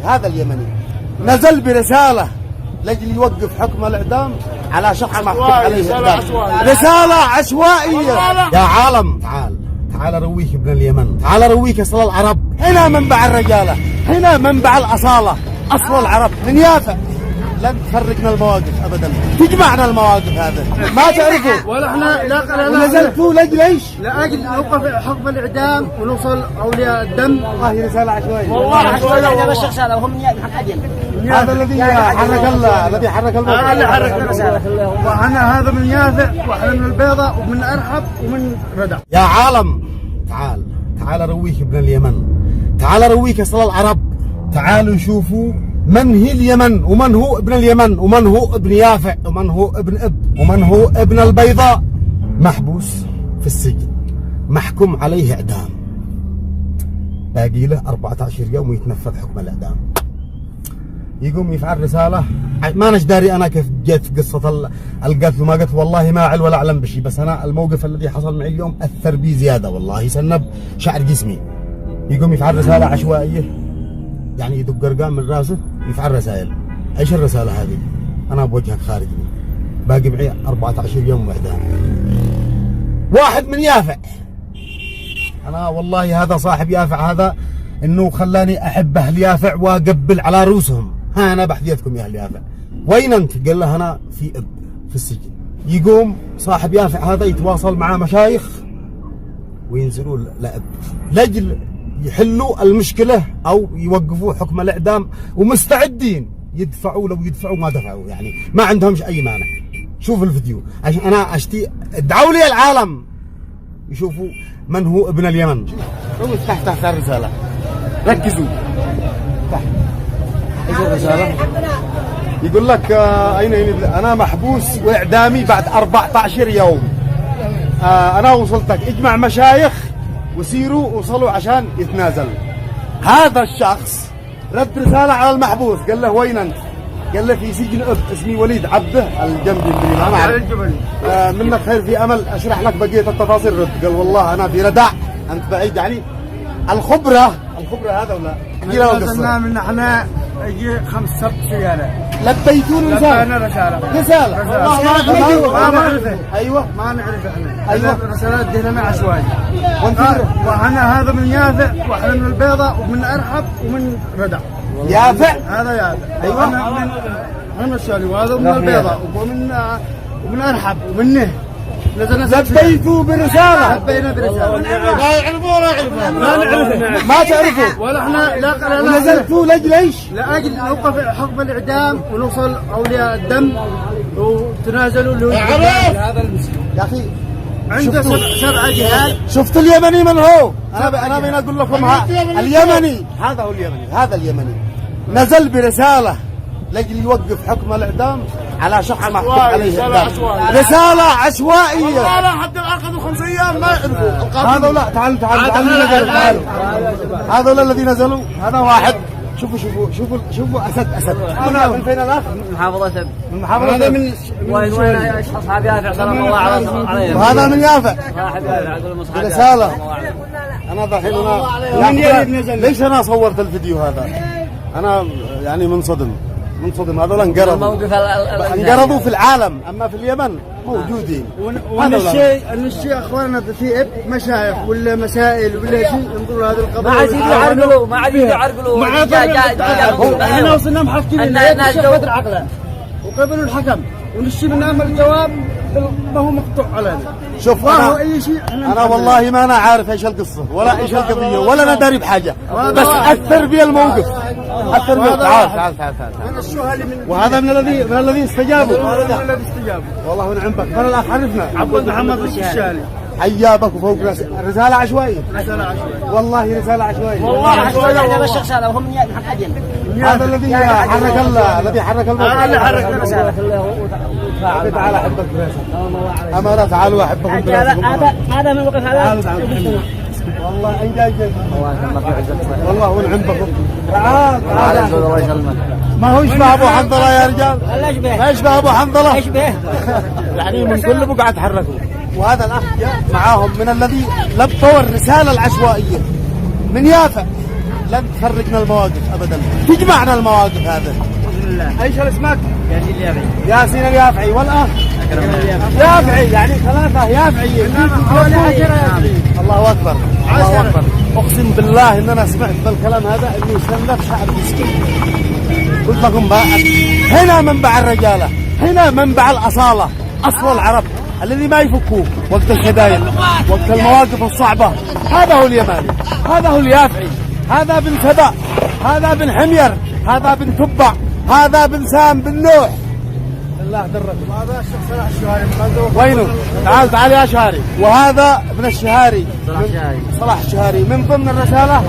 هذا اليمني نزل برسالة لأجل يوقف حكم الإعدام على شخص محكوم عليه الإعدام. رسالة عشوائية. يا عالم تعال رويك ابن اليمن، تعال رويك أصل العرب. هنا منبع الرجالة، هنا منبع الأصالة، أصل العرب من يافع. لن تفرقنا المواقف ابدا، تجمعنا المواقف. هذا ما تعرفوا ولا احنا لا ونزلتوا لاجل ايش؟ لاجل نوقف حكم الاعدام ونوصل اولياء الدم. والله رساله عشوائيه، والله عشوائيه. هذا الشخص هذا وهم حق اجل. هذا الذي حرك الله، الذي حرك الله، هذا اللي حرك الرساله. واحنا هذا من يافع، واحنا من البيضاء ومن ارحب ومن ردع. يا عالم تعال رويك ابن اليمن، تعال رويك اصل العرب. تعالوا شوفوا من هي اليمن، ومن هو ابن اليمن، ومن هو ابن يافع، ومن هو ابن ومن هو ابن البيضاء. محبوس في السجن، محكوم عليه اعدام، باقي له 14 يوم ويتنفذ حكم الاعدام. يقوم يفعل رساله. ما أنا داري انا كيف جت قصه القتل وما قتل، والله ما اعل ولا اعلم بشيء، بس انا الموقف الذي حصل معي اليوم اثر بي زياده، والله سنب شعر جسمي. يقوم يفعل رساله عشوائيه، يعني يدق ارقام من راسه يفعل رسائل. ايش الرساله هذه؟ انا بوجهك خارجني، باقي معي 14 يوم واعدام. واحد من يافع، انا والله هذا صاحب يافع هذا، انه خلاني احب اهل يافع واقبل على رؤوسهم. ها انا بحذيتكم يا اهل يافع، وين انت؟ قال له انا في السجن. يقوم صاحب يافع هذا يتواصل مع مشايخ وينزلوا لأب لاجل يحلوا المشكلة أو يوقفوا حكم الإعدام، ومستعدين يدفعوا. لو يدفعوا ما دفعوا، يعني ما عندهمش أي مانع. شوف الفيديو عشان أنا أشتي. ادعوا لي العالم يشوفوا من هو ابن اليمن. شوفوا تحت الرسالة، ركزوا تحت. ايش الرسالة؟ يقول لك أنا محبوس وإعدامي بعد 14 يوم. أنا وصلتك، اجمع مشايخ وسيروا وصلوا عشان يتنازل. هذا الشخص رد رسالة على المحبوس، قال له وين أنت؟ قال له في سجن اسمي وليد عبده الجنبي ما أعرف. منك خير، في أمل أشرح لك بقية التفاصيل. رد قال والله أنا في ردع، أنت بعيد يعني. الخبرة هذا ولا؟ قلنا من احنا يجي 5 سيارات لبيتون رسالة. ما نعرفه. ايوه ما نعرف احنا. ايوه الرسالات دي ما عشوائي. واحنا هذا من يافع، واحنا من البيضاء ومن ارحب ومن ردع. يافع هذا يافع. ايوه من الشالي، وهذا من البيضاء ومن ارحب ومنه. لبيتوا برسالة. لبينا برسالة. لا يعرفوا ما نعرفه. ما تعرفوا. ولا احنا لا ونزلتوا لاجل ايش؟ لاجل نوقف حكم الاعدام ونوصل اولياء الدم وتنازلوا هذا المسلم. يا اخي عنده 7 جهات. شفت اليمني من هو؟ انا بين اقول لكم اليمني هذا هو اليمني. هذا اليمني نزل برسالة لاجل يوقف حكم الاعدام على شخص محكوم عليه الاعدام. رسالة عشوائية. لا حتى اخذوا 5 ايام ما يعرفوا. هذولا تعالوا هذولا الذين نزلوا. هذا واحد. شوفوا اسد. هنا من فين الاخ؟ من محافظة سب. من محافظة. هذا من وين اصحاب يافع سلام الله عليهم. وهذا من يافع. صاحب يافع اقول مصحاب رسالة. انا ذحين ليش انا صورت الفيديو هذا؟ انا يعني منصدم. هذول انقرضوا في العالم، اما في اليمن موجودين. والشيء اخواننا في مشايخ ولا مسائل ولا شيء ينظروا هذه القضايا. ما عاد يعرقلوا. احنا وصلنا محكمين الناس قدر عقله وقبلوا الحكم، ونشي من نعمل الجواب ما هو مقطوع علينا. شوف انا والله ما انا عارف ايش القصه ولا ايش القضيه ولا انا داري بحاجه، بس اثر بي الموقف. تعال. وهذا من الذي استجابوا. والله ونعم بك. من الاخ عرفنا عبد محمد الشالي. حيابك وفوق رسالة عشوائية. والله رسالة عشوائية. والله عشوائية. هذا الشخص هذا وهم حق أجل. هذا الذي حرك الله، الذي حرك الموقف. اللي حرك الرسالة. تعال احبك براسك. امانة تعالوا احبكم براسك. هذا من وقف هذا. والله انجاز. والله ونعم بكم. تعال. الله يسلمك. ما هو يشبه ابو حنظله يا رجال. لا يشبه. ما يشبه ابو حنظله. يشبه. يعني من كل بقعة تحركوا. وهذا الاخ جاء معاهم من الذي لبوا الرسالة العشوائية من يافع. لن تفرقنا المواقف ابدا، تجمعنا المواقف هذا. ايش اسمك؟ ياسين اليافعي. ياسين اليافعي. والاخ يافعي، يعني ثلاثة يافعيين. الله اكبر الله اكبر. اقسم بالله ان انا سمعت بالكلام هذا انه يسلف شعب مسكين. قلت لكم بقى هنا منبع الرجالة، هنا منبع الأصالة، أصل العرب الذي ما يفكوه وقت الشدائد، وقت المواقف الصعبة. هذا هو اليماني، هذا هو اليافعي، هذا بن سبأ، هذا بن حمير، هذا بن تبع، هذا بن سام بن نوح. الله دركم. هذا الشيخ صلاح الشهاري. وينه؟ تعال يا شهاري. وهذا ابن الشهاري، صلاح الشهاري، من ضمن الرسالة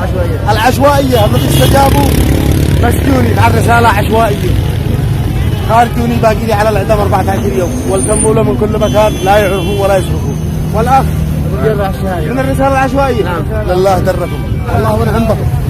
العشوائية التي استجابوا مسجوني على الرسالة عشوائية. خارجوني باقي لي على الإعدام 14 يوم، والتموا له من كل مكان لا يعرفوا ولا يشرفوا. والأخ من الرسالة العشوائية. لله دركم. الله ونعم بكم.